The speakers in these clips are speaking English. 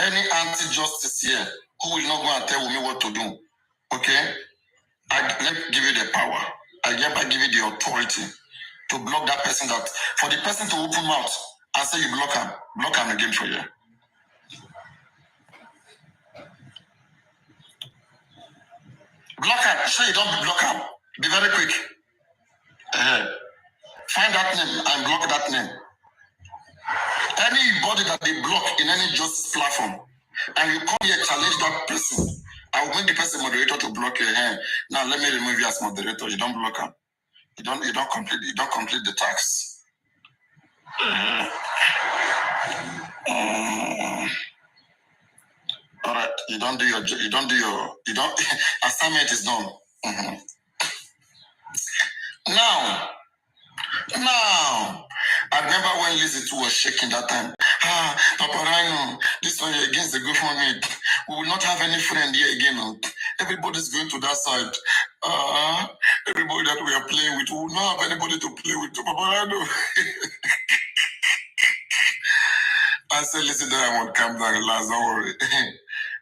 any anti-justice here who will not go and tell me what to do, okay? Let me give you the power. I hereby give you the authority to block that person, that for the person to open mouth and say you block him again for you. Block him. Sure, you don't block him. Be very quick. Find that name and block that name. Anybody that they block in any justice platform, and you come here challenge that person, I will make the person moderator to block your hand. Now let me remove you as moderator. You don't block him. You don't complete the task. All right, assignment is done. Now, I remember when Lizzie too was shaking that time. Papariano, this one against the GoFundMe. We will not have any friend here again. Everybody's going to that side. Everybody that we are playing with, we will not have anybody to play with. Papariano. I said, listen, Diamond, calm down, relax, don't worry.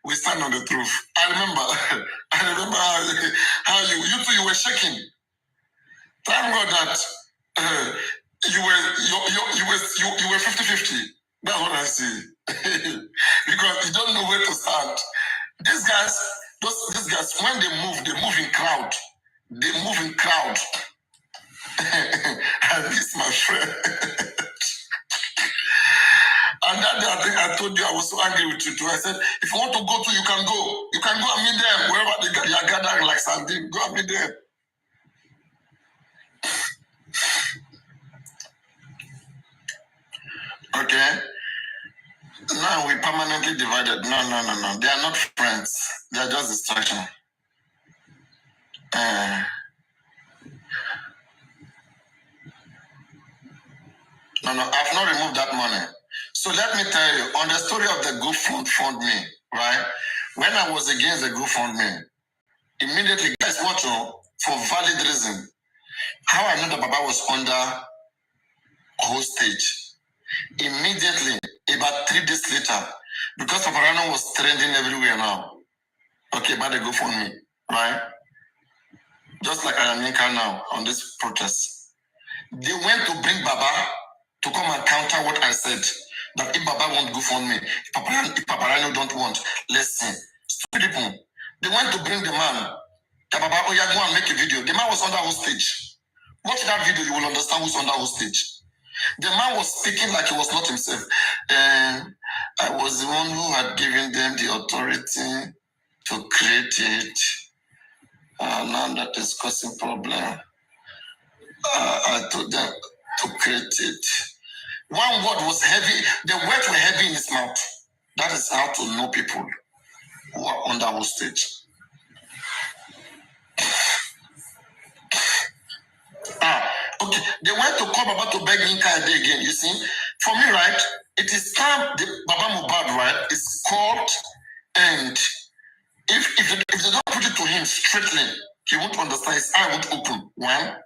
We stand on the truth. I remember how you were shaking. Thank God that you were 50-50. That's what I see. Because you don't know where to stand. These guys, when they move in crowd. They move in crowd. And this, my friend. And that day, I think I told you I was so angry with you too. I said, if you want to go to, you can go. You can go and meet them wherever they are gathering like Sandy. Go and meet them. Okay. Now we permanently divided. No. They are not friends. They are just distraction. No, I've not removed that money. So let me tell you, on the story of the GoFundMe, right? When I was against the GoFundMe, immediately, guys, watch for valid reason. How I know that Baba was under hostage. Immediately, about 3 days later, because Papariano was trending everywhere now. Okay, by the GoFundMe, right? Just like I am in now on this protest. They went to bring Baba to come and counter what I said. That if Baba won't GoFundMe, if Papariano don't want, listen. Stupid people. They went to bring the man. Baba, oh yeah, go and make a video. The man was under hostage. Watch that video, you will understand who's under hostage. The man was speaking like he was not himself. I was the one who had given them the authority to create it. Now that is causing problem. I told them to create it. One word was heavy. The words were heavy in his mouth. That is how to know people who are under hostage. Okay. They went to call Baba to beg Yinka again. You see, for me, right? It is time the Baba Mohbad, right? Is called, and if they don't put it to him straightly, he won't understand. His eye won't open. One,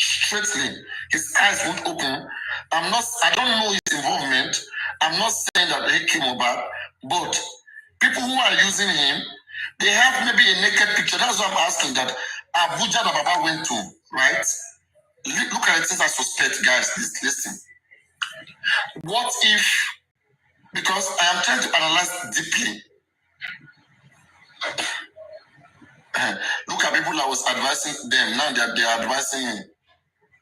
straightly, his eyes won't open. I don't know his involvement. I'm not saying that he came Mohbad, but people who are using him, they have maybe a naked picture. That's what I'm asking. That Abuja that Baba went to, right? Look at it since I suspect, guys. Listen. What if, because I am trying to analyze deeply. Look at people I was advising them. Now they are advising me.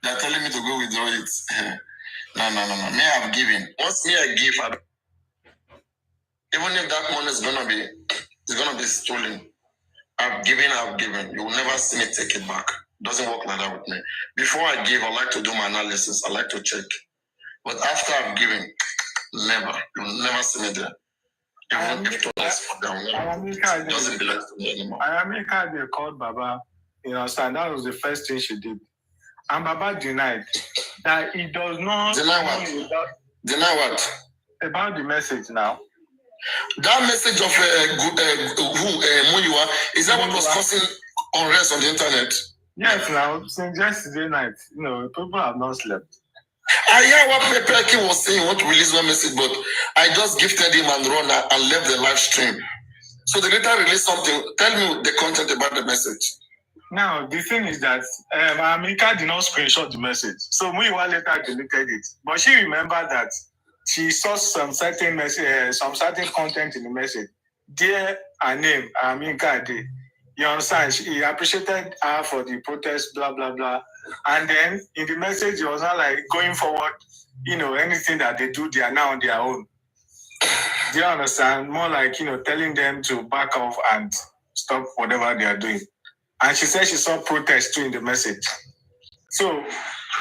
They are telling me to go withdraw it. No. Me, I've given. Once me, I give. Even if that money is gonna be stolen, I've given. You will never see me take it back. Doesn't work like that with me. Before I give, I like to do my analysis. I like to check. But after I've given, never. You'll never see me there. Even if it doesn't belong to me anymore. Ayamika, they called Baba. You understand? That was the first thing she did. And Baba denied that he does not... Deny what? Deny what? About the message now. That message of Muyiwa, is that what was causing unrest on the internet? Yes, now, since yesterday night, people have not slept. I hear what Papariano was saying, want to release one message, but I just gifted him and run and left the live stream. So they later released something. Tell me the content about the message. Now, the thing is that Amika did not screenshot the message. So Muyiwa later deleted it. But she remembered that she saw some certain message, some certain content in the message. Dear her name, Amika Ade. You understand? He appreciated her for the protest, blah, blah, blah. And then in the message, it was not like going forward, anything that they do, they are now on their own. Do you understand? More like, telling them to back off and stop whatever they are doing. And she said she saw protest too in the message. So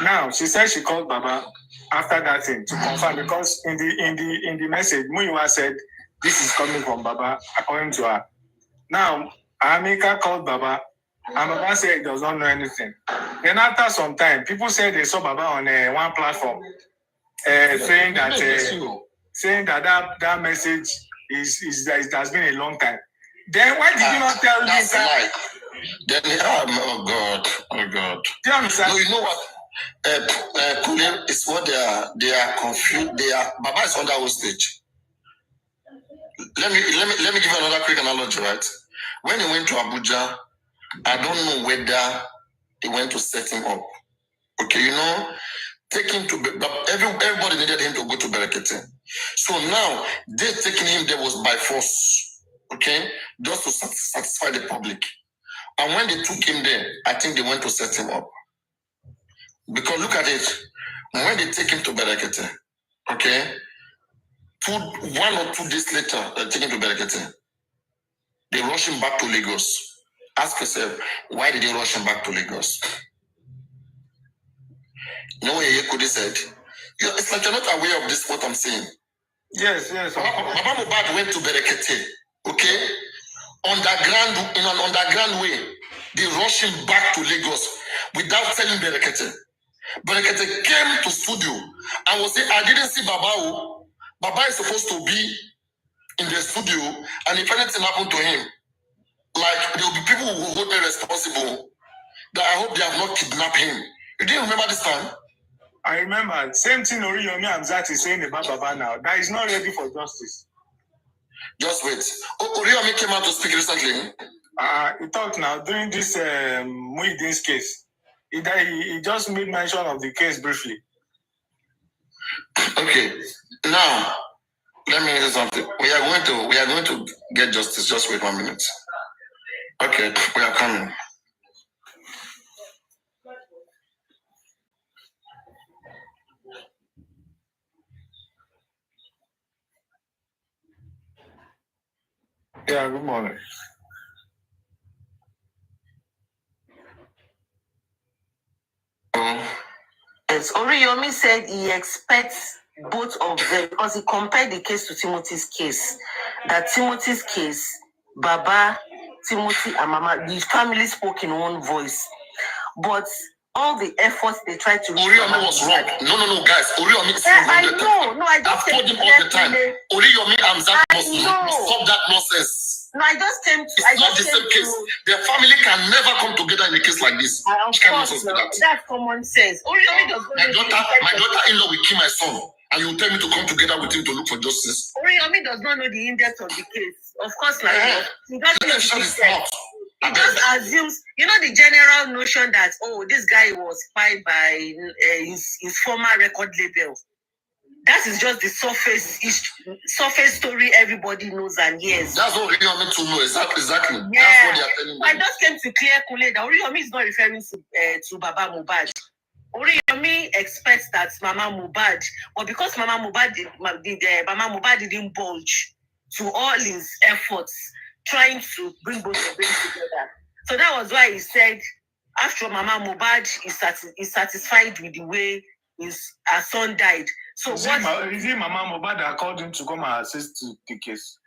now she said she called Baba after that thing to confirm, because in the message, Muyiwa said this is coming from Baba, according to her. Now Amika called Baba, and Baba said he does not know anything. Then after some time, people said they saw Baba on one platform saying that that message it has been a long time. Then why did you not tell me that? Then oh God. Do you understand? No, you know what? Kule is what they are confused. Baba is under hostage. Let me give you another quick analogy, right? When he went to Abuja, I don't know whether he went to set him up. Okay, take him to, but everybody needed him to go to Berekete. So now they taking him there was by force, okay, just to satisfy the public. And when they took him there, I think they went to set him up. Because look at it, when they take him to Berekete, okay, 1 or 2 days later, they take him to Berekete. They rush him back to Lagos. Ask yourself, why did they rush him back to Lagos? You know what Yekudi said? It's like you're not aware of this, what I'm saying. Yes. Baba Mohbad went to Berekete, okay? In an underground way, they rushed him back to Lagos without telling Berekete. Berekete came to studio and was saying, I didn't see Baba. Baba is supposed to be in the studio, and if anything happened to him, like there will be people who will hold me responsible, that I hope they have not kidnapped him. You didn't remember this time? I remember. Same thing Oriyomi Hamzat is saying about Baba now. That is not ready for justice. Just wait. Oriyomi came out to speak recently. He talked now during this Muideen's case. He just made mention of the case briefly. Okay. Now, let me say something. We are going to get justice. Just wait 1 minute. Okay, we are coming. Yeah, good morning. Yes, Oriyomi said he expects both of them, because he compared the case to Timothy's case. That Timothy's case, Baba, Timothy, and Mama, the family spoke in one voice. But all the efforts they tried to... Oriyomi was wrong. No, guys. Oriyomi is wrong. I know. No, I just... I've told him all the time. Oriyomi Hamzat must stop that nonsense. No, I just came to... It's not the same case. Their family can never come together in a case like this. Of course, that's common sense. Oriyomi does not... My daughter-in-law will kill my son, and you will tell me to come together with him to look for justice. Oriyomi does not know the in-depth of the case. Of course, like he just assumes, the general notion that, this guy was spied by his former record label. That is just the surface story everybody knows and hears. That's what Oriyomi to know, exactly. Yeah. That's what they are telling me. I just came to clear Kule that Oriyomi is not referring to Baba Mohbad. Oriyomi expects that Mama Mohbad, but because Mama Mohbad didn't budge to all his efforts trying to bring both of them together. So that was why he said, after Mama Mohbad is satisfied with the way her son died. So is it Mama Mohbad that called him to come and assist to the case?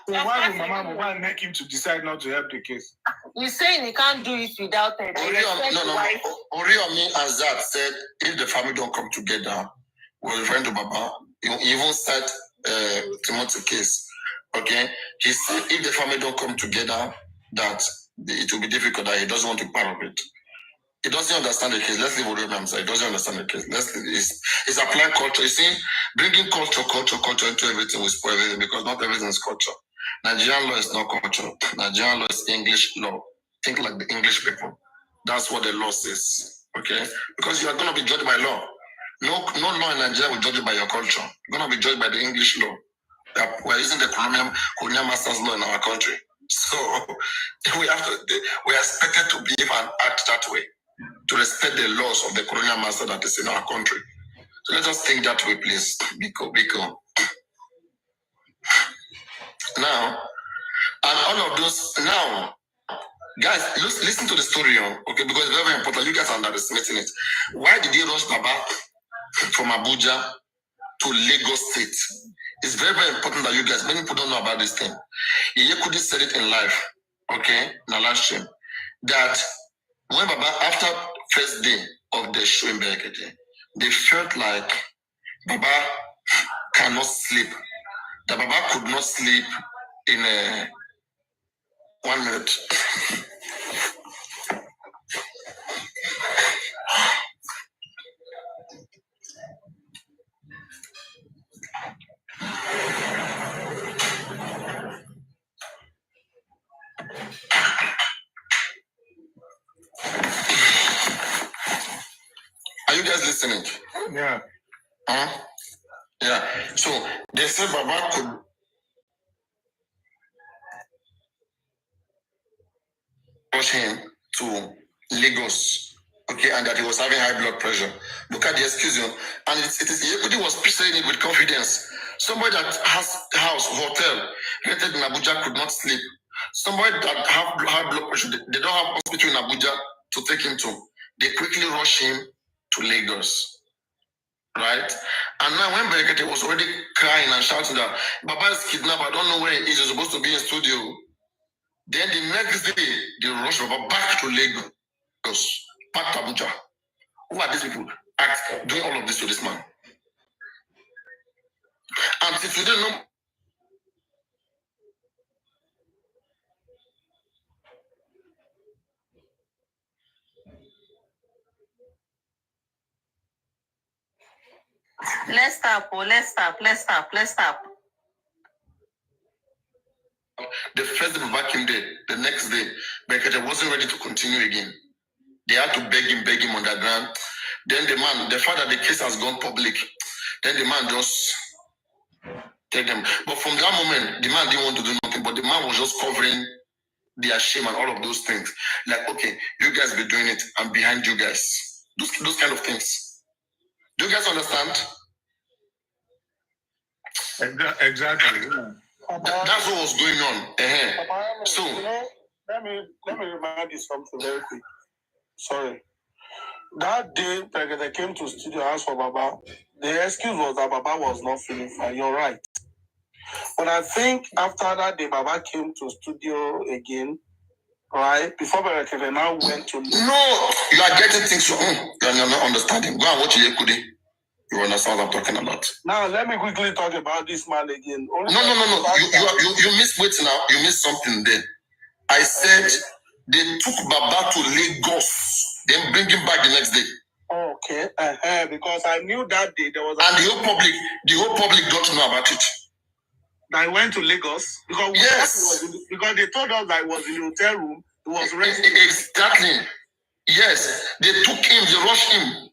So why would Mama Mohbad make him to decide not to help the case? He's saying he can't do it without her. Oriyomi Hamzat said if the family don't come together, we're referring to Baba. He even said Timothy case. Okay, he said if the family don't come together, that it will be difficult. That he doesn't want to be part of it. He doesn't understand the case. Let's leave Oroyomi aside. He doesn't understand the case. It's applying culture. You see, bringing culture into everything will spoil everything because not everything is culture. Nigerian law is not culture. Nigerian law is English law. Think like the English people. That's what the law says. Okay? Because you are going to be judged by law. No law in Nigeria will judge you by your culture. You're going to be judged by the English law. We're using the colonial master's law in our country. So we are expected to behave and act that way, to respect the laws of the colonial master that is in our country. So let us think that way, please. Biko. Now, and all of those, now, guys, listen to the story, okay, because it's very, very important. You guys are underestimating it. Why did they rush Baba from Abuja to Lagos State? It's very, very important that you guys, many people don't know about this thing. Yekudi said it in live, okay, in the last stream, that when Baba, after first day of the show in Berekete, they felt like Baba cannot sleep. That Baba could not sleep in 1 minute. Are you guys listening? Yeah. Huh? Yeah. So they said Baba could rush him to Lagos, okay, and that he was having high blood pressure. Look at the excuse, and it is Yekudi was saying it with confidence. Somebody that has house, hotel, rented in Abuja could not sleep. Somebody that have high blood pressure, they don't have hospital in Abuja to take him to. They quickly rush him to Lagos. Right? And now when Berekete was already crying and shouting that Baba is kidnapped, I don't know where he is, he's supposed to be in studio. Then the next day, they rushed Baba back to Lagos, back to Abuja. Who are these people doing all of this to this man? And if you don't know, Let's stop. the first day Baba came there, the next day, Berekete wasn't ready to continue again. They had to beg him underground. Then the fact that the case has gone public, then the man just take them. But from that moment, the man didn't want to do nothing, but the man was just covering their shame and all of those things. Like, okay, you guys be doing it, I'm behind you guys. Those kind of things. Do you guys understand? Exactly. That's what was going on. So, let me remind you something very quick. Sorry. That day, they came to studio house for Baba. The excuse was that Baba was not feeling fine. You're right. But I think after that day, Baba came to studio again, right? Before Berekete now went to... No, you are getting things wrong. You are not understanding. Go and watch Yekudi. You understand what I'm talking about. Now, let me quickly talk about this man again. No. You missed, wait now. You missed something there. I said they took Baba to Lagos, then bring him back the next day. Okay, because I knew that day there was... And the whole public don't know about it. I went to Lagos because because they told us that I was in the hotel room. It was resting. Exactly. Yes, they took him. They rushed him.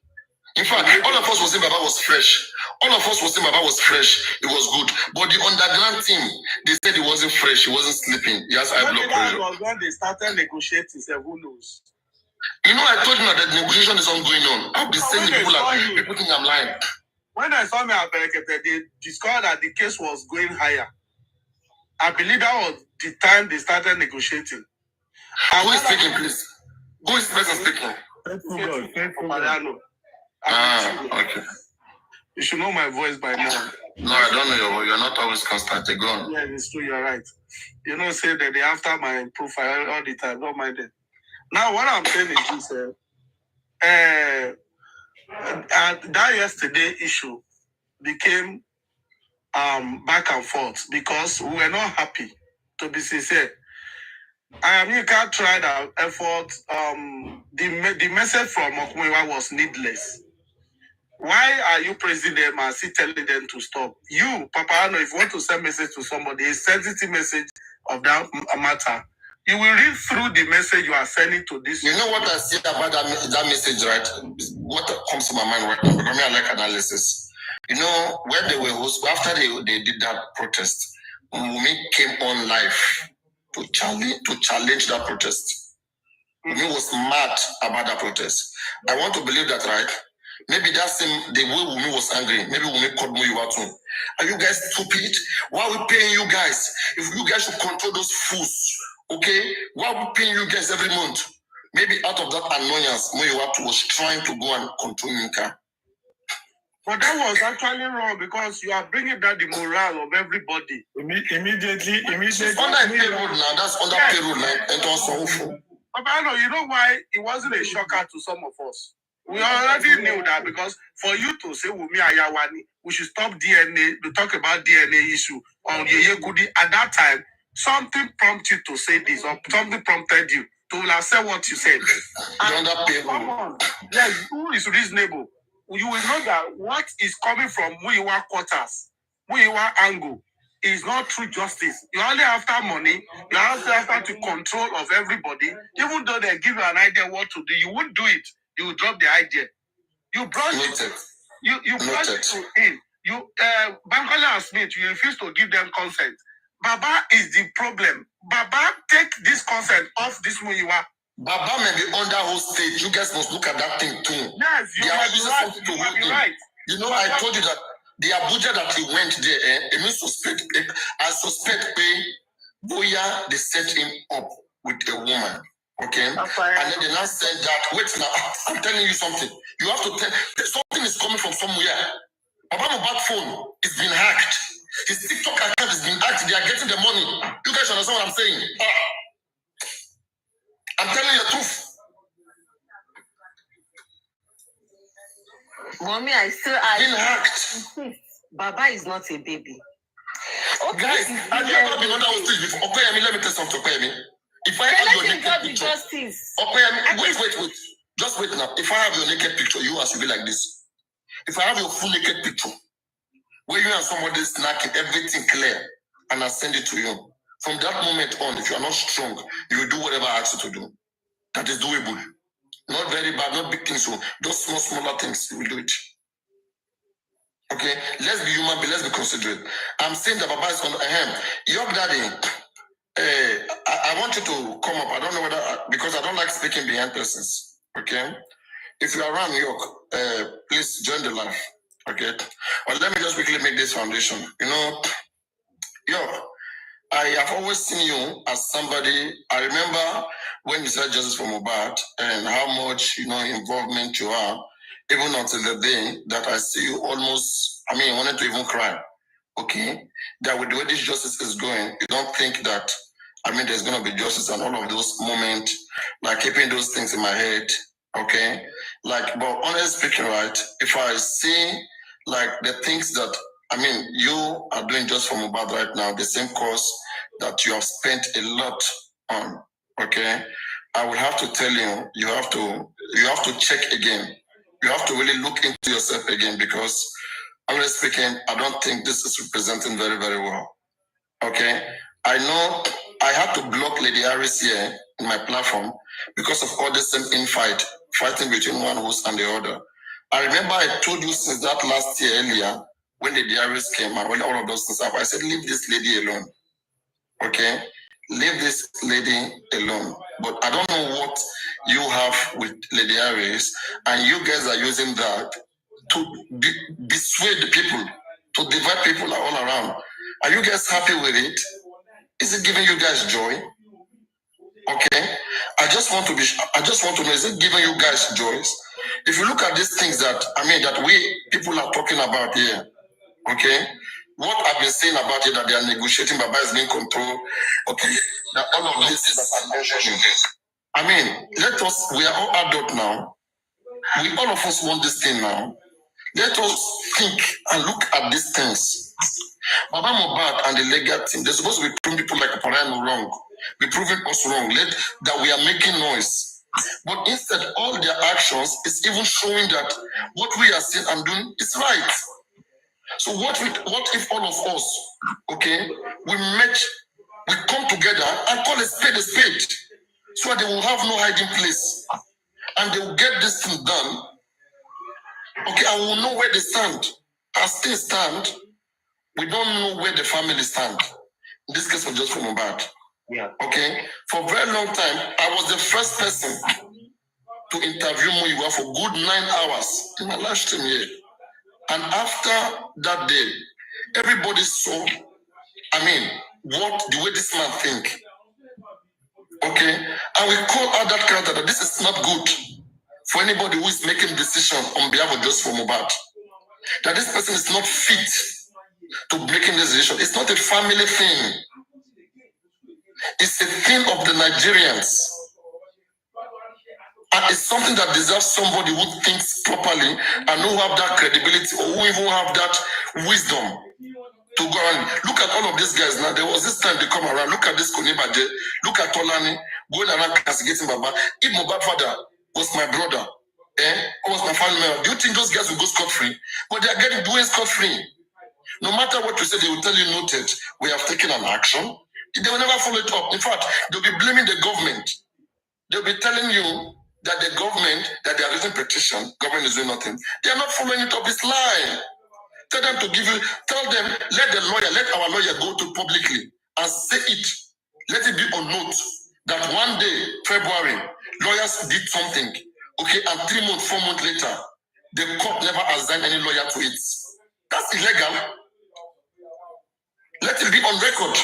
In fact, all of us was saying Baba was fresh. All of us was saying Baba was fresh. It was good. But the underground team, they said he wasn't fresh. He wasn't sleeping. He has high blood pressure. That was when they started negotiating. Who knows? You know, I told you that the negotiation is ongoing on. I've been saying people think I'm lying. When I saw me at Berekete, they discovered that the case was going higher. I believe that was the time they started negotiating. Who is speaking, please? Who is the person speaking? Papariano. Okay. You should know my voice by now. No, I don't know your voice. You're not always constant. Go on. Yeah, it's true. You're right. You know, say that they after my profile all the time. Don't mind it. Now, what I'm saying is this. That yesterday issue became back and forth because we were not happy, to be sincere. You can't try that effort. The message from Okumiwa was needless. Why are you praising them and still telling them to stop? You, Papariano, if you want to send message to somebody, a sensitive message of that matter, you will read through the message you are sending to this. You know what I say about that message, right? What comes to my mind right now, because I like analysis. You know, when they were after they did that protest, Mumi came on live to challenge that protest. Mumi was mad about that protest. I want to believe that, right? Maybe that's the way Wumi was angry. Maybe Wumi called Muyiwa too. Are you guys stupid? Why are we paying you guys? If you guys should control those fools, okay? Why are we paying you guys every month? Maybe out of that annoyance, Muyiwa was trying to go and control Yinka. But that was actually wrong because you are bringing down the morale of everybody. Immediately. Under payroll now, that's under payroll now. And also, but I know, you know why it wasn't a shocker to some of us? We already knew that because for you to say Wumi Ayawani, we should stop DNA, to talk about DNA issue on Yeye Kudi. At that time, something prompted you to say this, or something prompted you to have said what you said. And come on, yes, who is reasonable? You will know that what is coming from Muyiwa quarters, Muyiwa angle, is not true justice. You're only after money, you're after the control of everybody. Even though they give you an idea what to do, you won't do it. You will drop the idea. You brought it. You brought it to him. Bankole and Smith, you refuse to give them consent. Baba is the problem. Baba, take this consent off this Muyiwa. Baba may be under hostage. You guys must look at that thing too. Yes, you might be right. You know, I told you that the Abuja that he went there, I suspect Boya, they set him up with a woman. Okay? And then they now said that, wait now, I'm telling you something. You have to tell, something is coming from somewhere. Baba Mohbad phone is being hacked. His TikTok account is being hacked. They are getting the money. You guys understand what I'm saying? I'm telling you the truth. Mommy, I been hacked. Baba is not a baby. Okay. Guys, have you ever been under hostage before? Okay, let me tell something. Okay, if I have your naked picture, wait. Just wait now. If I have your naked picture, you have to be like this. If I have your full naked picture, where you and somebody snacking, everything clear, and I send it to you. From that moment on, if you are not strong, you will do whatever I ask you to do. That is doable. Not very bad, not big things. So those smaller things, you will do it. Okay, let's be human, but let's be considerate. I'm saying that Baba is on your daddy. I want you to come up. I don't know whether because I don't like speaking behind persons. Okay, if you are around New York, please join the live. Okay, but let me just quickly make this foundation. You know, York, I have always seen you as somebody. I remember when you said justice for Mohbad and how much involvement you are. Even until the day that I see you almost, I wanted to even cry. Okay? That with the way this justice is going, you don't think that, there's going to be justice and all of those moments, like keeping those things in my head. Okay? Like, but honestly speaking, right, if I see, like, the things that, you are doing just for Mohbad right now, the same course that you have spent a lot on, okay? I will have to tell you, you have to check again. You have to really look into yourself again because, honestly speaking, I don't think this is representing very, very well. Okay? I know I had to block Lady Harris here in my platform because of all the same fighting between one host and the other. I remember I told you since that last year earlier, when Lady Harris came and when all of those things happened, I said, leave this lady alone. Okay? Leave this lady alone. But I don't know what you have with Lady Harris, and you guys are using that to dissuade the people, to divide people all around. Are you guys happy with it? Is it giving you guys joy? Okay? I just want to know, is it giving you guys joy? If you look at these things that we people are talking about here, okay? What I've been saying about it, that they are negotiating, Baba is being controlled. Okay, that all of this is that I'm mentioning. We are all adult now. All of us want this thing now. Let us think and look at these things. Baba Mohbad and the legal team, they're supposed to be putting people like Papariano wrong. be proving us wrong, that we are making noise. But instead, all their actions is even showing that what we are saying and doing is right. So what if all of us, okay, we come together and call a spade, so that they will have no hiding place, and they will get this thing done, okay, and we will know where they stand. As things stand, we don't know where the family stand. In this case, was just from Mohbad. Yeah. Okay. For a very long time, I was the first person to interview Muyiwa for good 9 hours in my live stream here. And after that day, everybody saw, the way this man think. Okay. And we call out that character that this is not good for anybody who is making decision on behalf of just for Mohbad. That this person is not fit to breaking this decision. It's not a family thing. It's a thing of the Nigerians. And it's something that deserves somebody who thinks properly and who have that credibility or who even have that wisdom to go around. Look at all of these guys now. There was this time they come around. Look at this Konibaje. Look at Tolani going around castigating Baba. If Mohbad father was my brother, or was my family member, do you think those guys will go scot-free? But they are doing scot-free. No matter what you say, they will tell you, noted, we have taken an action. They will never follow it up. In fact, they'll be blaming the government. They'll be telling you that the government, that they are using petition, government is doing nothing. They are not following it up. It's lying. Tell them, let our lawyer go to publicly and say it. Let it be on note that one day, February, lawyers did something, okay, and 3 months, 4 months later, the court never assigned any lawyer to it. That's illegal. Let it be on record.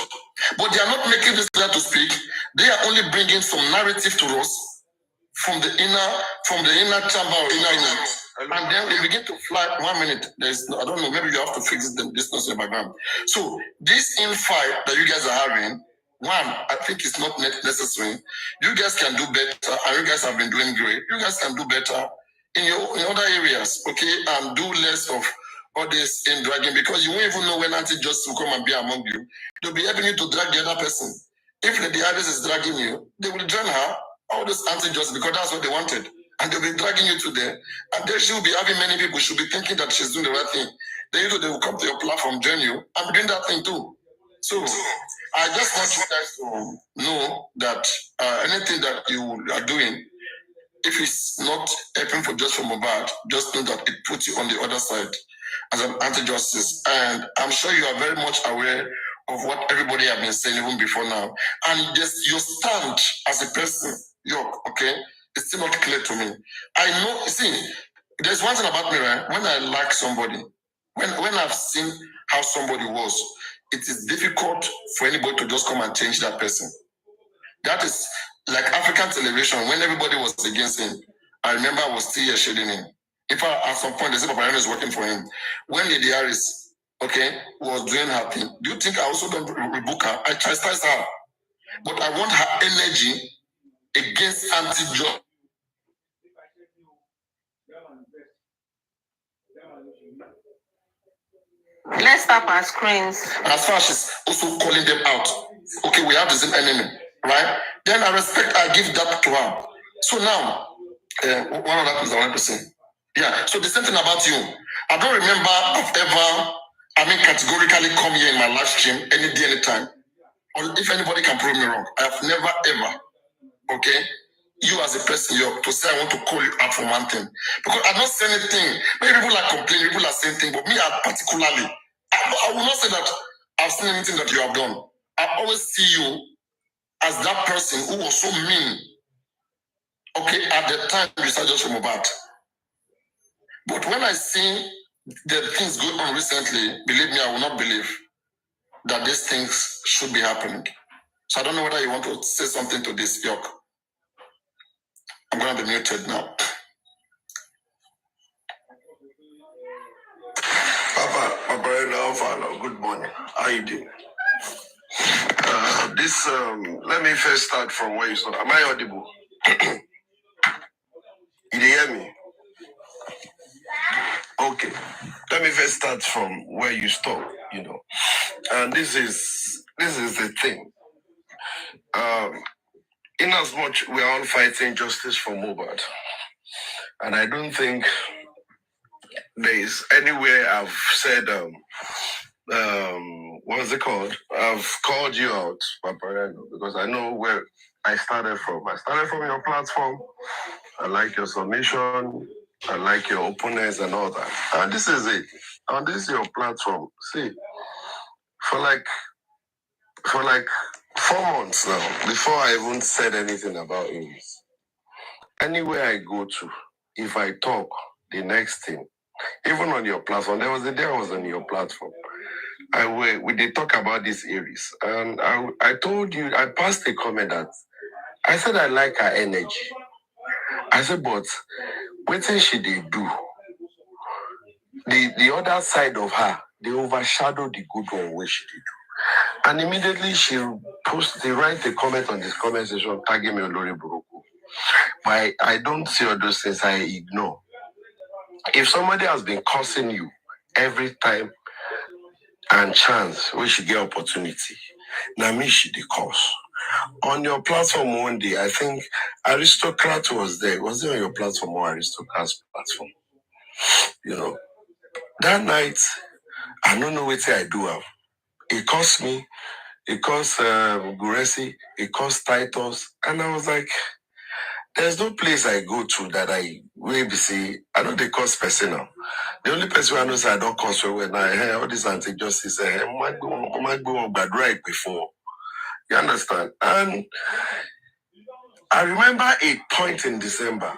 But they are not making this clear to speak. They are only bringing some narrative to us from the inner chamber or inner. And then they begin to fly. 1 minute. I don't know, maybe you have to fix this noise in the background. So this infight that you guys are having, I think it's not necessary. You guys can do better, and you guys have been doing great. You guys can do better in other areas, okay, and do less of all this in dragging, because you won't even know when anti-justice will come and be among you. They'll be helping you to drag the other person. If the others is dragging you, they will join her, all this anti-justice, because that's what they wanted. And they'll be dragging you to there. And then she will be having many people, she'll be thinking that she's doing the right thing. Then they will come to your platform, join you, and doing that thing too. So I just want you guys to know that anything that you are doing, if it's not helping for just for Mohbad, just know that it puts you on the other side as an anti-justice. And I'm sure you are very much aware of what everybody have been saying even before now. And just your stand as a person, okay, it's still not clear to me. I know, see, there's one thing about me, right? When I like somebody, when I've seen how somebody was, it is difficult for anybody to just come and change that person. That is like African television. When everybody was against him, I remember I was still here shading him. In fact, at some point, they said Papariano is working for him. When Lady Harris, okay, was doing her thing, do you think I also don't rebuke her? I chastise her. But I want her energy against anti-job. Let's tap our screens. As far as she's also calling them out, okay, we have the same enemy, right? Then I give that to her. So now, one of the things I wanted to say. Yeah, so the same thing about you. I don't remember I've ever, categorically come here in my live stream any day, anytime. Or if anybody can prove me wrong, I have never ever, okay, you as a person, to say I want to call you out for one thing. Because I don't say anything. Maybe people are complaining, people are saying things, but me particularly, I will not say that I've seen anything that you have done. I always see you as that person who was so mean, okay, at the time you started just from Mohbad. But when I see the things going on recently, believe me, I will not believe that these things should be happening. So I don't know whether you want to say something to this, York. I'm going to be muted now. Papariano, good morning. How you doing? Let me first start from where you started. Am I audible? You hear me? Okay. Let me first start from where you stopped, And this is the thing. In as much we are all fighting justice for Mohbad, and I don't think there is anywhere I've said what's it called? I've called you out, Papariano, because I know where I started from. I started from your platform. I like your submission. I like your openness and all that. And this is it. And this is your platform. See, for like 4 months now, before I even said anything about it, anywhere I go to, if I talk, the next thing, even on your platform, there was a day I was on your platform. We did talk about these Aries, and I told you, I passed a comment that I said I like her energy. I said, but what thing she did do? The other side of her, they overshadow the good one where she did do. And immediately she write a comment on this comment section, tagging me Olori Buruku. But I don't see all those things, I ignore. If somebody has been cursing you every time and chance, we should get opportunity. Now me she the curse. On your platform one day, I think Aristocrat was there. Was it on your platform or Aristocrat's platform? You know, that night, I don't know what I do. It cost me, it cost Guresi, it cost Titus. And I was like, there's no place I go to that I will be see. I know they cost personal. The only person I know is I don't cost when I hear all this anti-justice, might go on bad right before. You understand? And I remember a point in December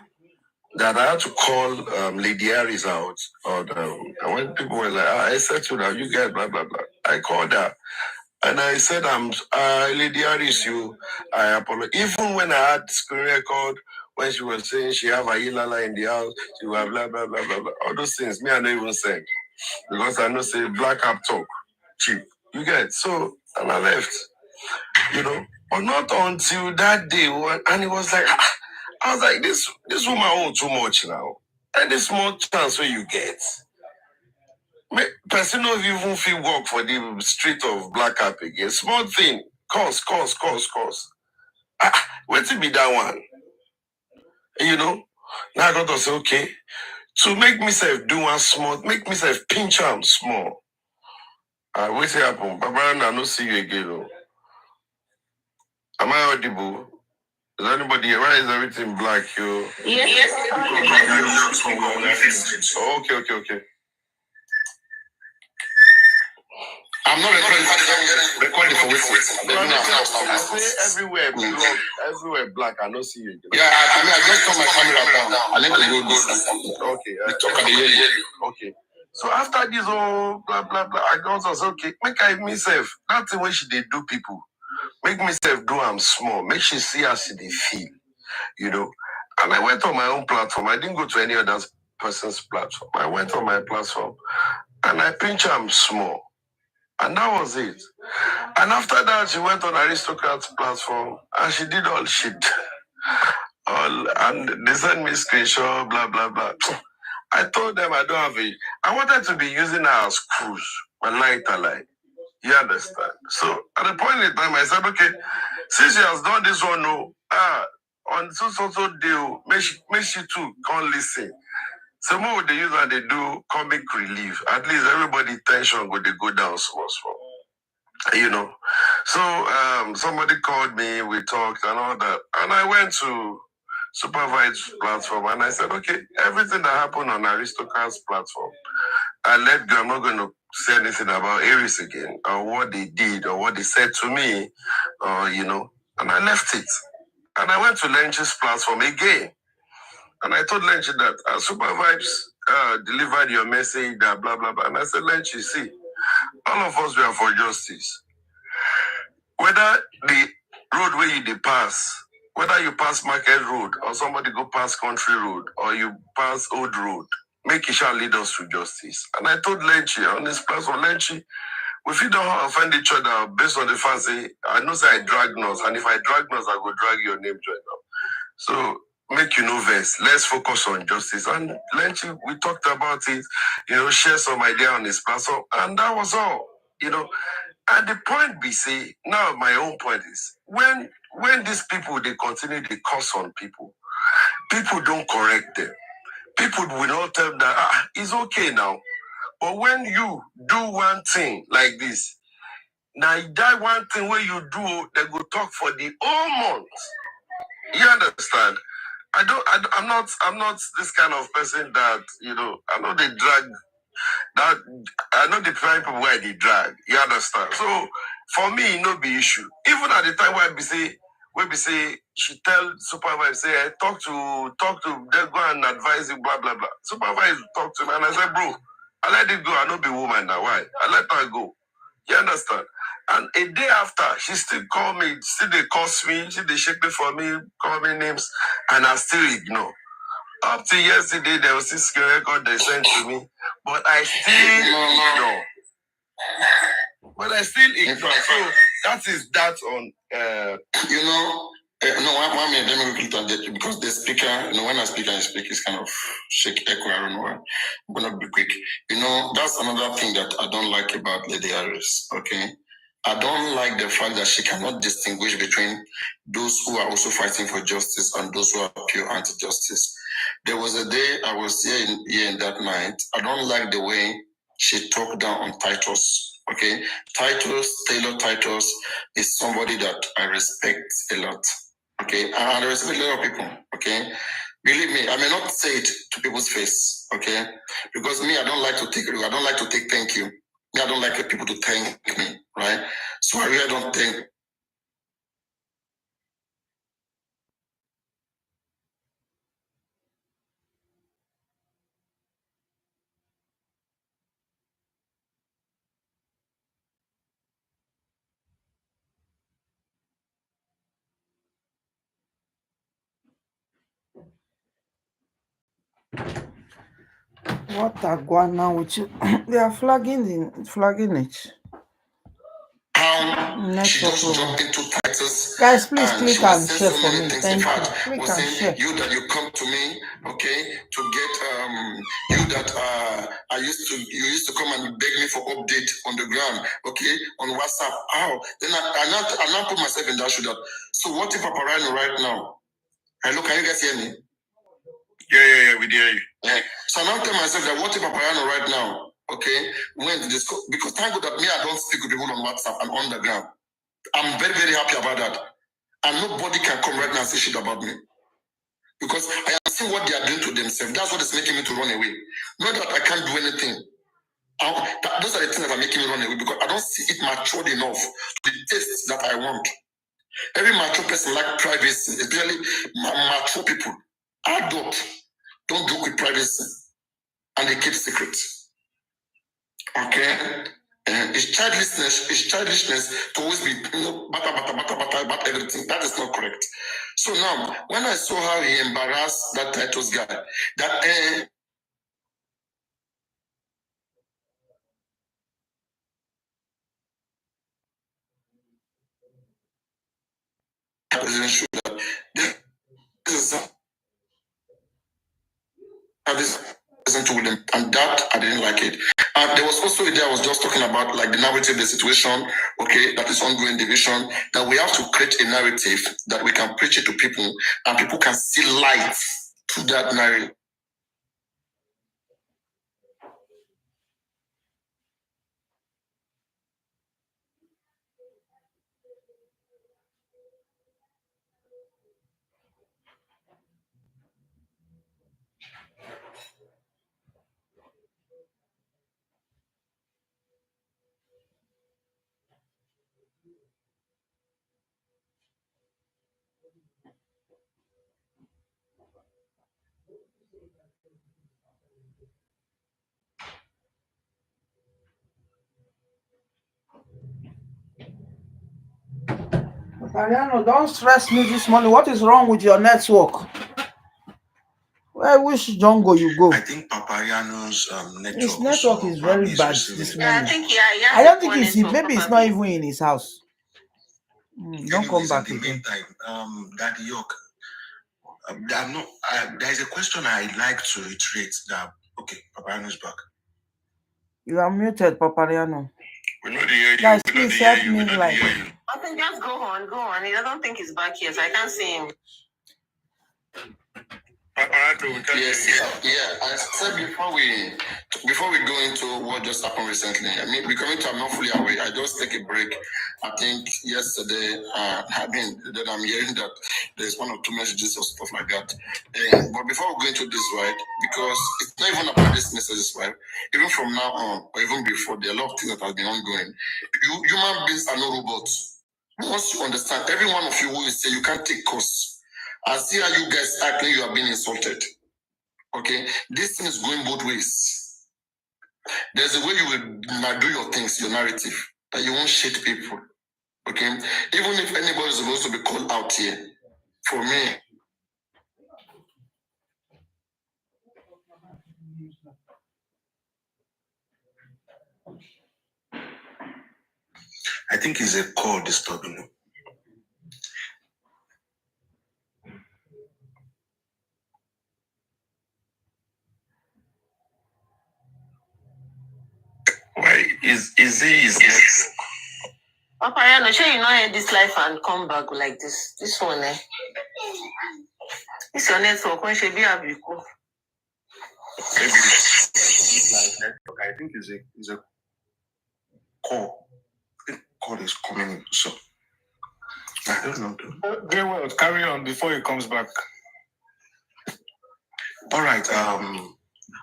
that I had to call Lady Harris out. And when people were like, I said to her, you get blah, blah, blah. I called her and I said, Lady Harris, I apologize. Even when I had screen record, when she was saying she have a Ilala in the house, she will have blah, blah, blah, blah, blah. All those things, me, I don't even say. Because I know, say, black cap talk, cheap. You get so, and I left, you know. But not until that day, and it was like, I was like, this woman own too much now. And the small chance where you get. Person don't even feel work for the street of Black Cap again. Small thing. Cost. Wait till be that one. You know? Now I got to say, okay. To make myself do one small, make myself pinch am small. Wait till happen. Papariano, I don't see you again. Oh. Am I audible? Is anybody here? Why is everything black, yo? Yes. Okay. I'm not recording for waiting. Everywhere black. I don't see you again. Yeah, I just turn my camera down. I need to go this. Okay. We talk at the yellow. Okay. So after this whole blah blah blah, I got us okay. Make I myself. That's the way she did do people. Make myself do I'm small. Make she see how she they feel. You know. And I went on my own platform. I didn't go to any other person's platform. I went on my platform and I pinch I'm small. And that was it. And after that, she went on Aristocrat's platform and she did all shit. And they sent me screenshot, blah, blah, blah. I told them I don't have a... I wanted to be using her as cruise, but like. You understand? So at the point in time, I said, okay, since she has done this one, on so deal, make she too can't listen. So more they use and they do comic relief. At least everybody tension they go down small. You know. So somebody called me, we talked and all that. And I went to supervise platform and I said, okay, everything that happened on Aristocrat's platform, I let go. I'm not going to say anything about Aries again or what they did or what they said to me, you know, and I left it. And I went to Lench's platform again. And I told Lench that Supervibes delivered your message, that blah, blah, blah. And I said, Lench, you see, all of us we are for justice. Whether the road where you pass, whether you pass Market Road or somebody go past Country Road or you pass Old Road, make it shall lead us to justice. And I told Lenchi on this platform, Lenchi, if you don't offend each other based on the fact say, I know say I drag nose, and if I drag nose, I go drag your name join up. So make you know verse. Let's focus on justice. And Lenchi, we talked about it, you know, share some idea on his platform, and that was all. You know, at the point we say, now my own point is, when when these people they continue to curse on people, people don't correct them. People will not tell them that it's okay now. But when you do one thing like this, now that one thing where you do, they go talk for the whole month. You understand? I'm not this kind of person that, I know they drag that, I know the prime people where they drag. You understand? So for me, no be issue. Even at the time where we say she tell supervisor, say, hey, talk to they go and advise you, blah blah blah. Supervisor talk to me and I said, bro, I let it go. I not be woman now. Why? I let her go. You understand? And a day after, she still call me, still they curse me, still they shake me for me, call me names, and I still ignore. Up to yesterday, there was this screen record they sent to me, but I still ignore. So that is that on. No, 1 minute. Let me quickly translate you because the speaker, when I speak and I speak, it's kind of shake echo. I don't know why. I'm gonna be quick. That's another thing that I don't like about Lady Harris. Okay, I don't like the fact that she cannot distinguish between those who are also fighting for justice and those who are pure anti-justice. There was a day I was here in that night. I don't like the way she talked down on Titus. Okay, Taylor Titus is somebody that I respect a lot. Okay, and I respect a lot of people. Okay, believe me, I may not say it to people's face. Okay, because me, I don't like to take thank you. Me, I don't like people to thank me, right? So I really don't think. What are going on with you? They are flagging it. How she just jumped into titles. Guys, please click she was and saying share so for many me. things. Thank In you. fact, Click was and saying share. you that you come to me, okay, to get you that you used to come and beg me for update on the ground, okay, on WhatsApp. How? Then I now put myself in that shoe. That so what if Papariano right now? Hello, can you guys hear me? Yeah, we hear you. Yeah. So I now tell myself that what if Papariano right now? Okay, when this because thank God that me I don't speak with people on WhatsApp and on the ground. I'm very, very happy about that. And nobody can come right now and say shit about me. Because I am seeing what they are doing to themselves. That's what is making me to run away. Not that I can't do anything. Those are the things that are making me run away because I don't see it matured enough to the taste that I want. Every mature person like privacy, especially mature people. Adult don't joke with privacy. And they keep secrets. Okay? It's childishness to always be bata about everything. That is not correct. So now, when I saw how he embarrassed that Titus guy, that doesn't show that this isn't to them, and that I didn't like it. And there was also a day I was just talking about like the narrative, the situation, okay, that is ongoing division, that we have to create a narrative that we can preach it to people and people can see light to that narrative. Papariano, don't stress me this morning. What is wrong with your network? Which jungle you go? I think Papariano's network. His network is very bad this morning. I think I don't think it's maybe it's not even in his house. Don't come back in the again. meantime, Daddy York. There is a question I'd like to reiterate that. Okay, Papariano's back. You are muted, Papariano. We know the hear you. Guys, please help me like. I think just go on. I don't think he's back yet. I can't see him. Yes, yeah. I said before we go into what just happened recently, I mean, because I'm not fully aware. I just take a break. I think yesterday, that I'm hearing that there's one or two messages or stuff like that. But before we go into this, right, because it's not even about these messages, right? Even from now on, or even before, there are a lot of things that have been ongoing. Human beings are no robots. Once you understand, every one of you who is say you can't take course. I see how you guys act when you are being insulted. Okay, this thing is going both ways. There's a way you will do your things, your narrative, that you won't shit people. Okay, even if anybody is supposed to be called out here, for me, I think it's a call disturbing. Why is it? Papariano, sure you not end this life and come back like this. This one, eh? This your network. When she be a biku. Maybe I think it's a call. I think call is coming in, so I don't know. Very well. Carry on before he comes back. All right.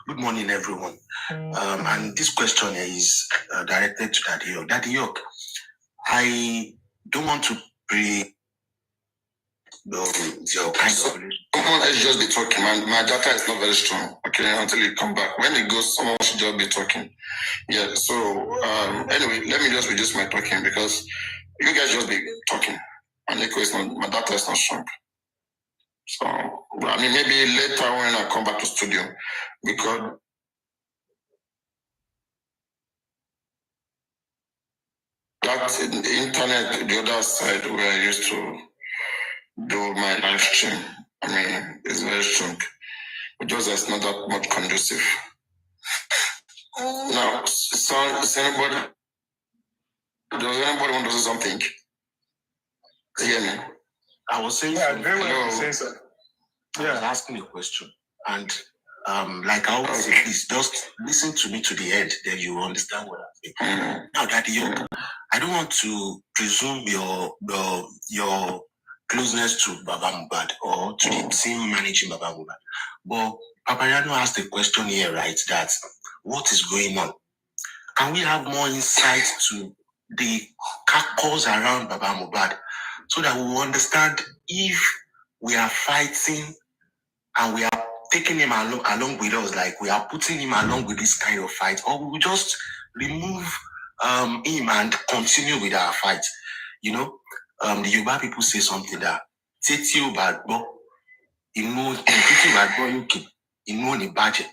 Good morning, everyone. And this question is directed to Daddy York. Daddy York, I don't want to pre your kind of someone else just be talking. My data is not very strong. Okay, until you come back. When it goes, someone should just be talking. Yeah. So anyway, let me just reduce my talking because you guys just be talking. And my data is not strong. So I mean, maybe later when I come back to studio, because that's the internet, the other side where I used to do my live stream. I mean, it's very strong. It just is not that much conducive. Now, does anybody want to say something? Hear me? I was saying Yeah, very well. Say so. I was asking a question, and like I always say, please just listen to me to the end, then you understand what I'm saying. Now, Daddy York, I don't want to presume your closeness to Baba Mohbad or to the team managing Baba Mohbad, but Papariano asked a question here, right? That what is going on? Can we have more insight to the cause around Baba Mohbad so that we will understand if we are fighting and we are taking him along with us, like we are putting him along with this kind of fight, or we will just remove him and continue with our fight. You know, the Yoruba people say something that Teti Obadbo, Inu Baje.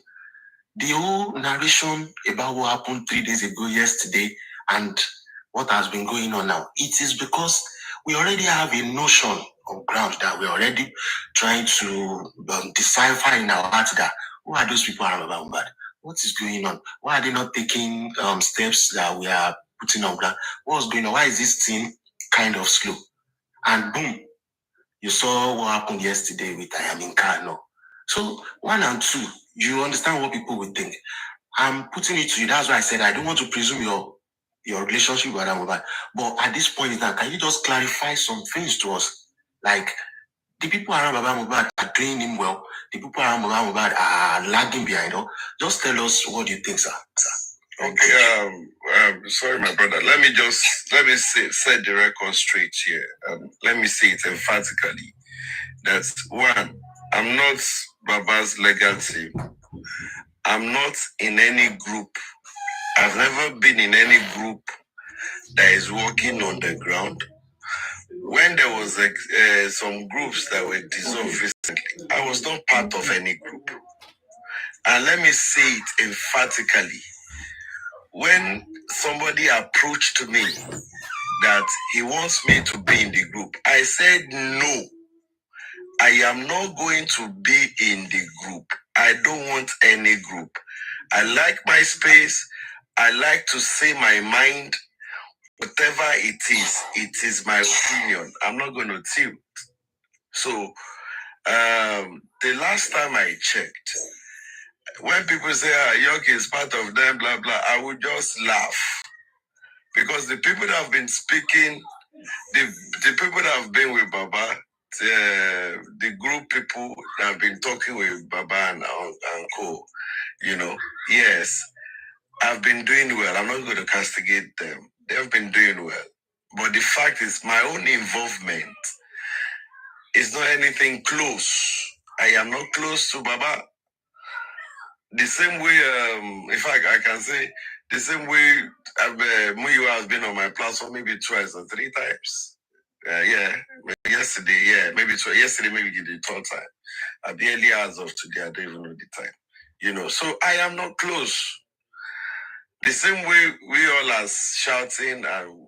The whole narration about what happened 3 days ago, yesterday, and what has been going on now, it is because we already have a notion of ground that we're already trying to decipher in our heart that who are those people around Mohbad? What is going on? Why are they not taking steps that we are putting on ground? What's going on? Why is this thing kind of slow? And boom, you saw what happened yesterday with Ayamin Kano. So 1 and 2, you understand what people would think. I'm putting it to you. That's why I said I don't want to presume your relationship with Adam Mohbad. But at this point in time, can you just clarify some things to us? Like the people around Baba Mohbad are doing him well. The people around Baba Mohbad are lagging behind. Just tell us what you think, sir. Okay, sorry, my brother. Let me set the record straight here. Let me say it emphatically. That's one. I'm not Baba's legal team. I'm not in any group. I've never been in any group that is working on the ground. When there was some groups that were dissolved recently, I was not part of any group. And let me say it emphatically. When somebody approached me that he wants me to be in the group, I said no. I am not going to be in the group. I don't want any group. I like my space. I like to say my mind. Whatever it is my opinion. I'm not going to tilt. So, the last time I checked, when people say, York is part of them, blah, blah, I would just laugh. Because the people that have been speaking, the people that have been with Baba, the group people that have been talking with Baba and Co, yes, I've been doing well. I'm not going to castigate them. They have been doing well. But the fact is, my own involvement is not anything close. I am not close to Baba. The same way, in fact, I can say the same way Muyiwa has been on my platform maybe twice or three times. Yesterday, maybe twice. Yesterday, maybe the third time. At the early hours of today, I don't even know the time. So I am not close. The same way we all are shouting and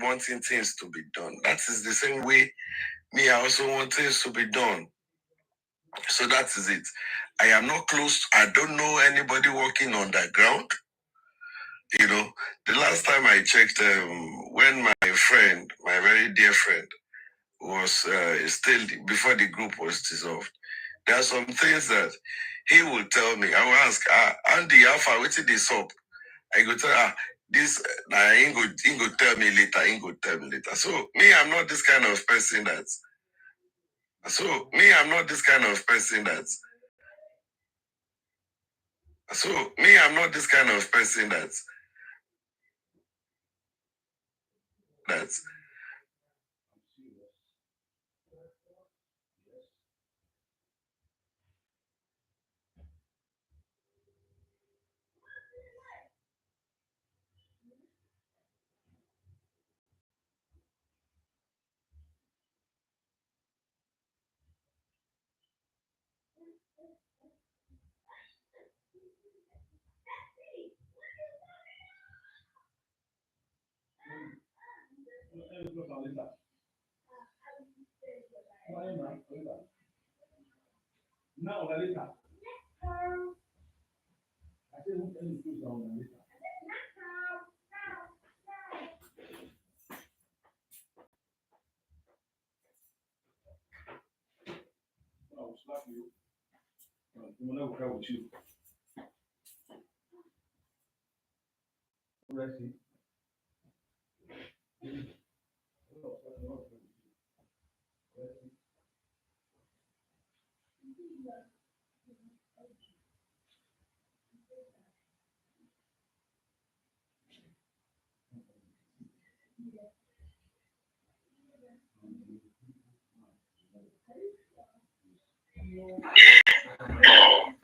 wanting things to be done. That is the same way me, I also want things to be done. So that is it. I am not close. I don't know anybody working on the ground. The last time I checked, when my very dear friend, was still before the group was dissolved, there are some things that he will tell me. I will ask, Andy, how far? What's this up? I go tell this. He go tell me later. He go tell me later. So me, I'm not this kind of person that. So me, I'm not this kind of person that. So me, I'm not this kind of person that.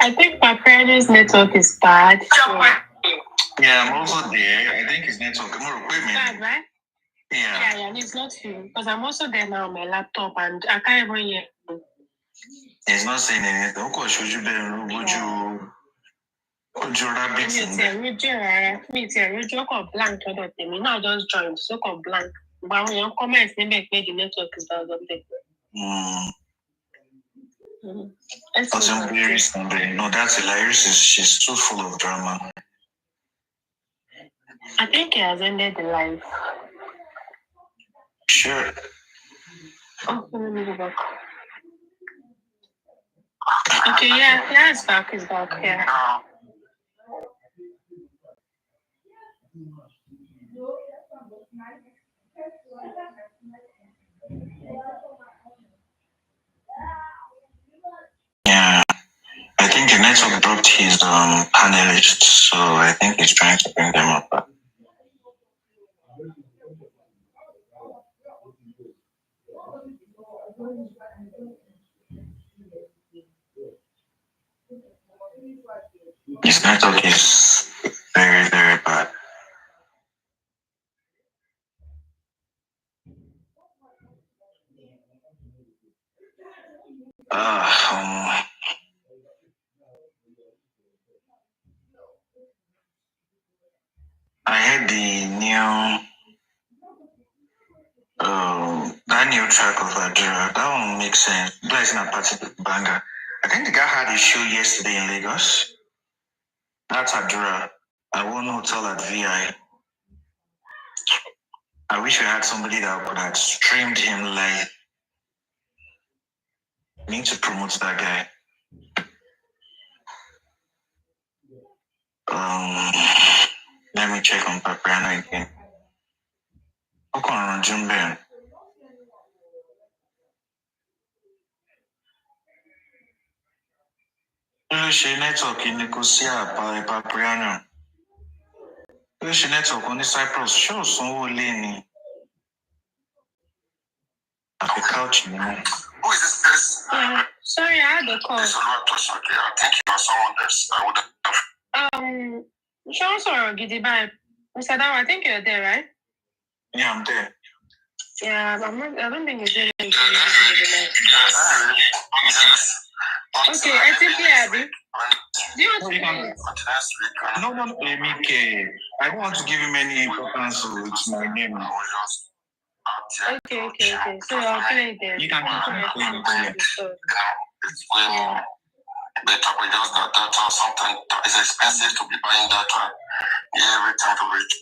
I think Papariano's network is bad. Yeah, I'm also there. I think his network. Bad, right? Yeah, it's not you. Because I'm also there now on my laptop and I can't even hear. He's not saying anything. Of course, should you be would you rabbit in there? Blank now just joined, so called blank. But when you comment, maybe the network is bad. No, that's hilarious. She's too full of drama. I think he has ended the live. Sure. Oh, let me go back. Okay, yeah, it's back. It's back. Yeah. Yeah. I think the network dropped his panelists, so I think he's trying to bring them up. His network is very, very bad. I heard the that new track of Adira. That one makes sense. Blessing a party banger. I think the guy had a show yesterday in Lagos. That's Adira. I won hotel at VI. I wish I had somebody that could have streamed him live. I need to promote that guy. Let me check on Papariano again. Okay, on Jumbe. Ṣe network ni kò sí àbá Papariano. Ṣe network on the Cyprus. Ṣé ò sanwó lé ni? Àbí couch ni mo. Who is this person? Sorry, I had a call. It's not just okay. I think you are someone else. I would have. Show sorry, Gidi, bye. Mr. Dawa, I think you're there, right? Yeah, I'm there. Yeah, but I don't think you're there. Okay, I think Abby. Do you want to No, Mike. I don't want to give him any importance with my name. Okay. So I'll play it there. You can continue playing it. It's way more better with just that data. Sometimes it's expensive to be buying data. Yeah, every time to reach.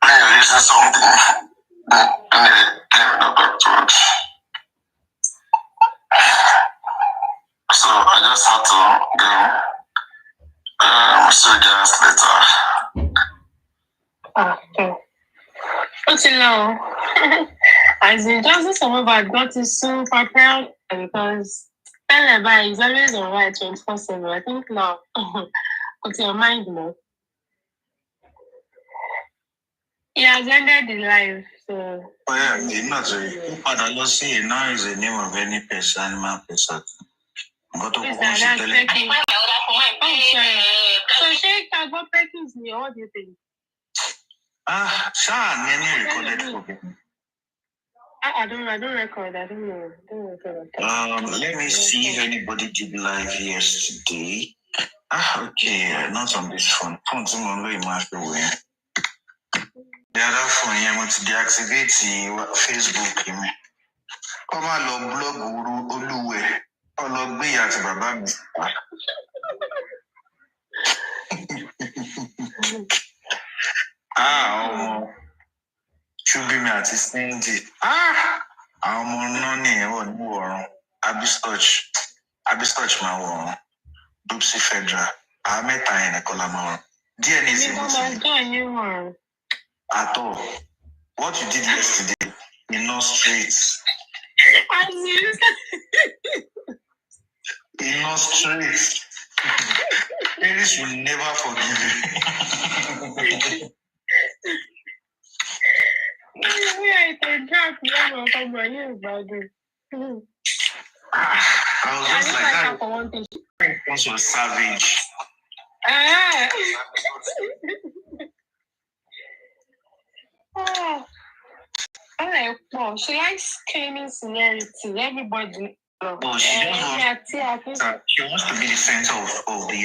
Yeah, this is something. So I just had to go. I'll see you guys later. Okay. What's it now? As in, Johnson Mohbad got is super proud because Teleba is always on right 24/7. I think now, what's your mind more? He has ended the life, so. Oh yeah, not I don't see it now is the name of any person, animal person. But Is that Pekins? Oh, sorry. So, Sheikh, what Pekins me? What do you think? Many recorded for people. I don't record. I don't know. Let me see if anybody did live yesterday. Okay, not on this phone. Phone to my way. The other phone, you want to deactivate Facebook. Come on, blog Oluwe. Log me at Baba. Should be me at his name. I'm on none on war. Abistouch my war. Dupsy Fedra. I met her in a column. DNA is at all. What you did yesterday in no streets. In no streets. Parents will never forgive you. I was just like that. Also savage. She likes claiming seniority. Everybody. No, she wants to be the center of the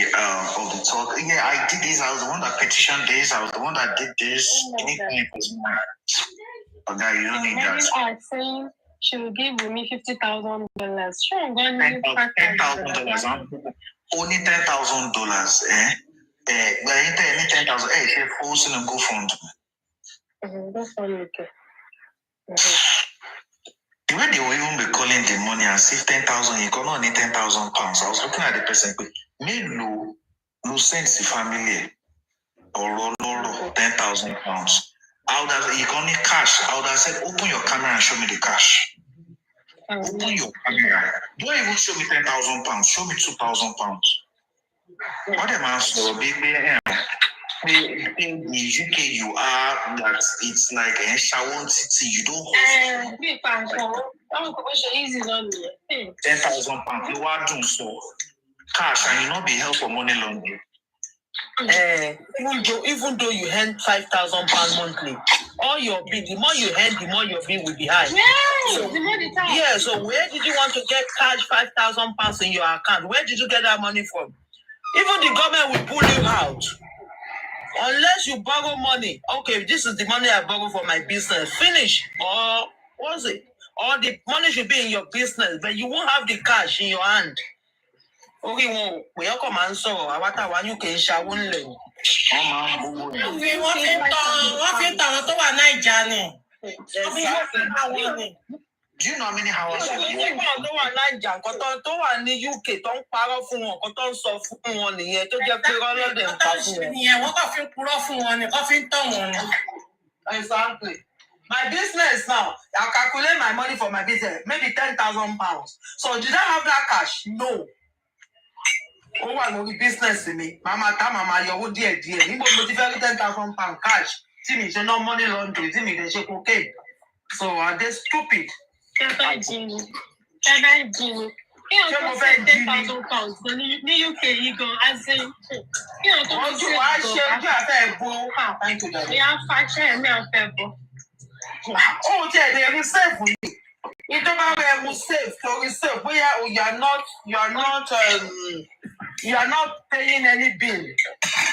talk. Yeah, I did this. I was the one that petitioned this. I was the one that did this. Anything was mine. Okay, you don't need that. Are saying she will give me $50,000. Sure, $10,000. Only $10,000. But any 10,000. Hey, she forcing a GoFundMe. That's funny. The way they will even be calling the money and say 10,000, you cannot need 10,000 pounds. I was looking at the person, Melo, no sense the family or 10,000 pounds. I would have, you can need cash. I would have said, open your camera and show me the cash. Open your camera. Don't even show me 10,000 pounds. Show me 2,000 pounds. What am I saying? In the UK, you are that it's like a shower city. You don't. 10,000 pounds. You are doing so cash, and you not be held for money laundering. Even though you earn £5,000 monthly, all your bill, the more you earn, the more your bill will be high. So where did you want to get cash £5,000 in your account? Where did you get that money from? Even the government will pull you out. Unless you borrow money. Okay, this is the money I borrow for my business. Finish. Or What's it? All the money should be in your business, but you won't have the cash in your hand. Okay, well, we are come and so I want one you can show one leg. Do you know how many hours of work? Tó wà Naija, nǹkan tó wà ní UK tó ń parọ́ fún wọn, nǹkan tó ń sọ fún wọn nìyẹn tó jẹ́ pé rọ́lọ́dẹ̀ ń pa fún wọn. Ìyẹn wọ́n kàn fi ń purọ́ fún wọn ni, wọ́n fi ń tàn wọ́n ni. Exactly. My business now, I calculate my money for my business, maybe £10,000. So did I have that cash? No. Ó wà lórí business mi. Màmá yọ owó díẹ̀. Níbo mo ti fẹ́ rí £10,000 cash? Tí mi ṣe ná money laundry, tí mi lè ṣe cocaine. So are they stupid? Jimmy. Ṣé mo fẹ́ £10,000 ní UK yìí gan, as in, kí o tó ojú wa ṣe ojú àfẹ́ ẹ̀gbọ́n àpáǹtò dàbí. mi á fàṣẹ mi àfẹ́ bọ̀. Ó ti ẹ̀ lè rí save yìí. Ìjọba rẹ̀ mú save torí save bóyá you are not paying any bill.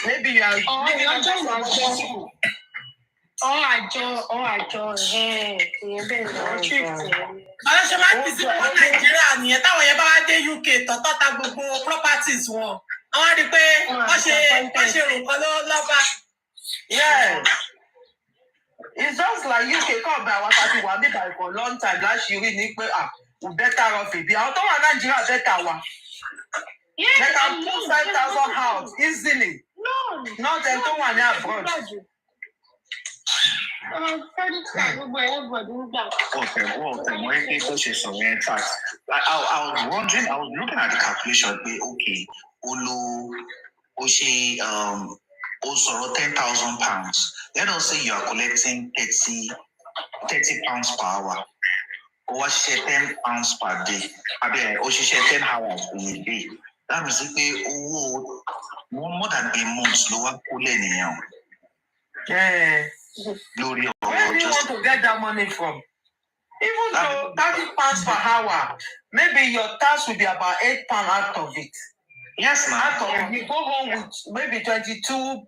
Maybe you are living on the àjọ ìyẹn bẹ́ẹ̀ lọ trip. Ọlọ́ṣẹ́ máa ń kí sí wọn Nàìjíríà nìyẹn táwọn yẹn bá wá dé UK tọ́tọ́ ta gbogbo properties wọn. Àwọn á rí i pé wọ́n ṣe rò nǹkan lọ́ba. Yeah. It's just like UK come by what I want by for a long time. Last year we need we better off it. Àwọn tó wà Nàìjíríà better wa. They can put 5,000 house easily. No. Not them tó wà ní abroad. I was wondering, I was looking at the calculation. Okay, also £10,000. Let us say you are collecting 30 pounds per hour. Or £10 per day. Or 10 hours in a day. That means more than a month lower cool. Yeah. Where do you want to get that money from? Even though £30 per hour, maybe your tax will be about £8 out of it. Yes, ma'am. You go home with maybe £22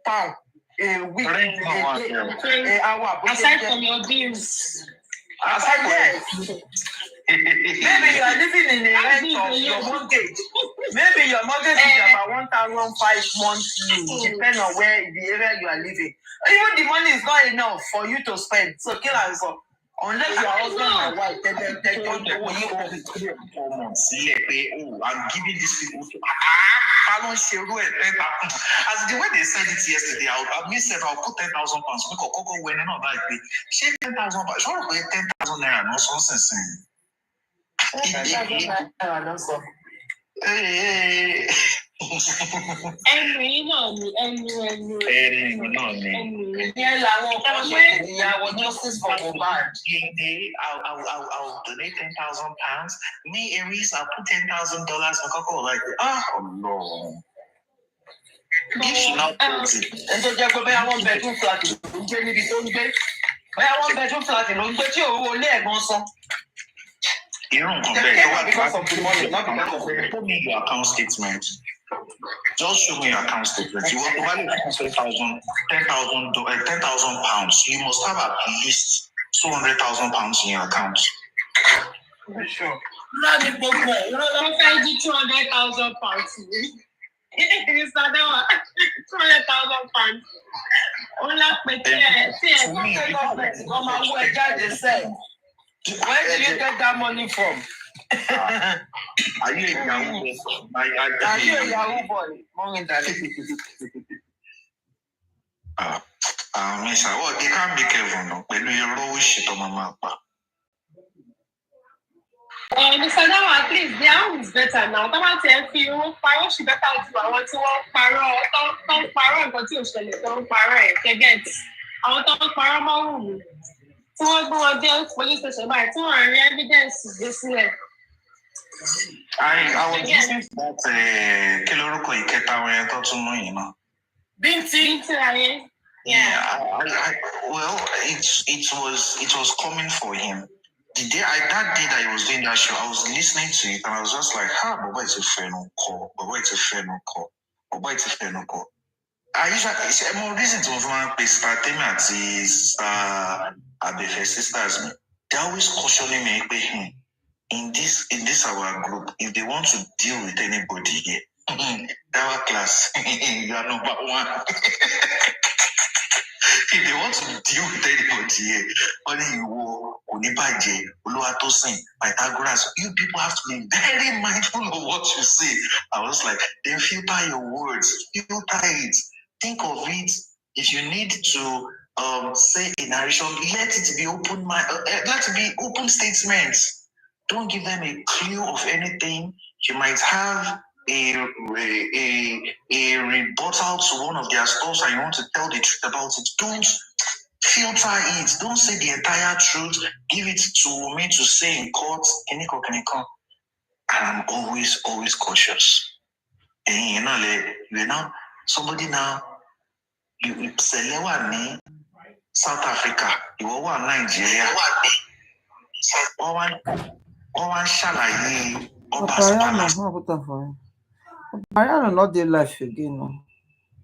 a week, a hour. Aside from your bills. Yes. Maybe you are living in a rent of your mortgage. Maybe your mortgage is about 1,500 monthly, depending on where the area you are living. Even the money is not enough for you to spend. So kill us all. Unless your husband and wife, they don't know what you want to do. 4 months. I'm giving these people how long she wrote as the way they said it yesterday, I'll put £10,000. We could go when not like me. She 10,000 pounds. Sure, 10,000 naira. No nonsense. Ẹnu náà ni. Ìyẹn làwọn kan ṣe ìyàwó justice for Mohbad. I'll donate £10,000. Me, Aries, I'll put $10,000 for couple like oh no. If she not And so just go back 1 bedroom flat. Jenny be so big. Bẹ́ẹ̀ 1 bedroom flat ló ń gbé tí owó ilé ẹ̀gbọ́n san. You don't compare. Because of the money, not because of the Show me your account statement. Just show me your account statement. You want to value £10,000. You must have at least £200,000 in your account. Sure. Wọ́n fẹ́ jí £200,000. It's not that £200,000. Where do you get that money from? Are you a Yahoo boy? Are you a Yahoo boy? Miss, they can't be careful, no. When you roll shit on my map. Mr. Dawa, at least their own is better now. Come on, tell you, power should better do. I want to work power, don't power, and continue to don't power. Get. I want to power more. So what go on there? Police station, but two evidence this year. I was listening to that Kiloroko Iketa when I thought to know, you know. Binti, yeah. Well, it was coming for him. That day that he was doing that show, I was listening to it and I was just like, Baba, it's a fair no call. I usually say more reason to my start at his sisters. they're always cautioning me, in this our group, if they want to deal with anybody here, our class, you are number one. If they want to deal with anybody here, only you, Onibaje, Oluwatosin, Pythagoras, you people have to be very mindful of what you say. I was like, then filter your words, filter it, think of it. If you need to say a narration, let it be open let it be open statements. Don't give them a clue of anything. You might have a rebuttal to one of their stuff and you want to tell the truth about it. Don't filter it. Don't say the entire truth. Give it to me to say in court. And I'm always cautious. And you know, somebody now, you Selewa South Africa, you are Nigeria. One shalaye Papariano, Papariano not their life again. No.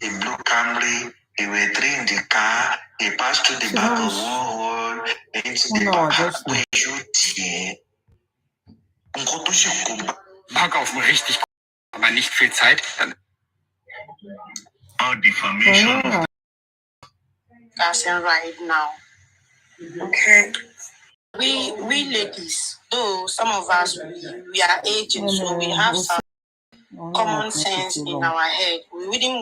A blue Camry, they were three in the car, they passed through the back of one hole, into the back. Where you dear? Bock auf ein richtig, aber nicht viel Zeit. Dann defamation. That's right now. Okay. We ladies, though some of us we are aging, so we have some common sense in our head. We wouldn't